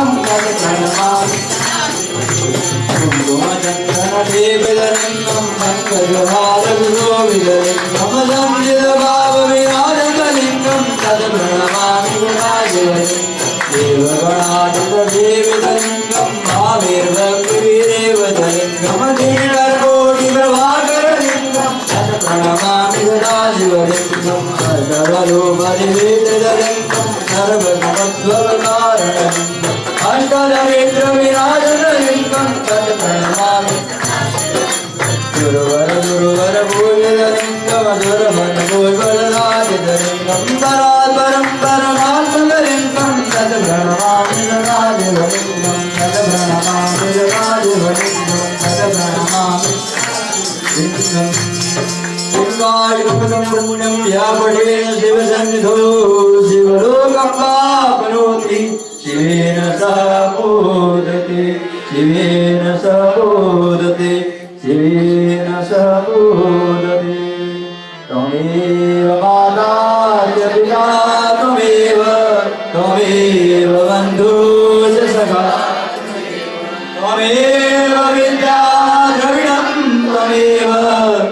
प्रणमामि कुङ्कुमचन्दनलेपितलिङ्गं पङ्कजहारगुरोविदलिङ्गं संजितभावविराजतलिङ्गं तत् प्रणमामि गुणाजिवलिङ्गं देवगणाधिपदेवतलिङ्गं भावेर्भक्तिविरेवतलिङ्गं दीर्घकोटिप्रभाकरलिङ्गं तत् प्रणमामि गुणाजिवलिङ्गं सर्वरूपनिवेदितलिङ्गं सर्वसमत्वकारणलिङ्गम् अष्टदरिद्रविनाशनलिङ्गं तत् प्रणमामि गुरुवर गुरुवर पूजितलिङ्गं दुर्भगभूषणराजितलिङ्गं परात्परं परमात्मकलिङ्गं तत् प्रणमामि राजवलिङ्गं तत् प्रणमामि राजवलिङ्गं तत् प्रणमामि लिङ्गम् लिङ्गायुक्तं व्यापठेन शिवसन्निधौ शिवलोकं वाप्नोति शिवेन सह बोधते शिवेन सह बोधते शिवेन सह बोधते त्वमेव माता च पिता त्वमेव बन्धुश्च सखा त्वमेव विद्या द्रविणं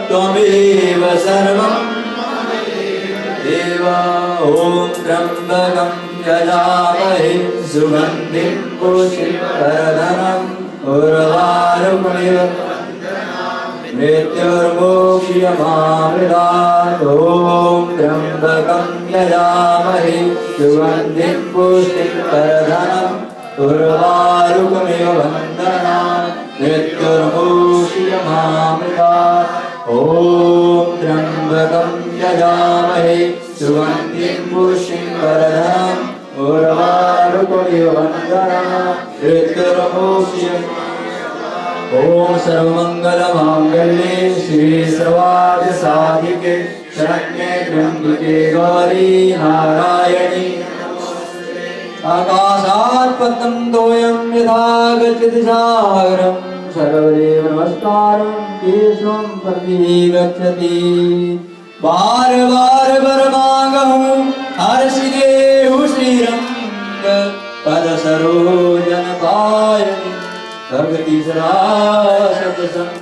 त्वमेव सर्वं देव ॐ त्र्यम्बकं यजामहे सुगन्धिं पुष्टिवर्धनम् उर्वारुकमिव मृत्युर्मोक्षयमामृतात् ॐ त्र्यम्बकं यजामहे सुगन्धिं पुष्टिवर्धनम् उर्वारुकमिव बन्धनात् मृत्युर्मोक्षयमामृतात् ॐ त्र्यम्बकं यजामहे सुगन्धिं पुष्टिवर्धनम् उर्वारुकमिव बन्धनात् मृत्युर्मोक्षयमामृतात् ॐ सर्वमङ्गलमाङ्गल्ये श्री सर्वार्थसाधिके शरण्ये त्र्यम्बके गौरी नारायणी आकाशात् पतनं तोयं यथा गच्छति सागरं सर्वदेव नमस्कारं केशवं प्रति गच्छति बार बार वरमागहु हर्षिदेहु श्रीरङ्ग पद सरोजन पायनि भगति सदा सत्संग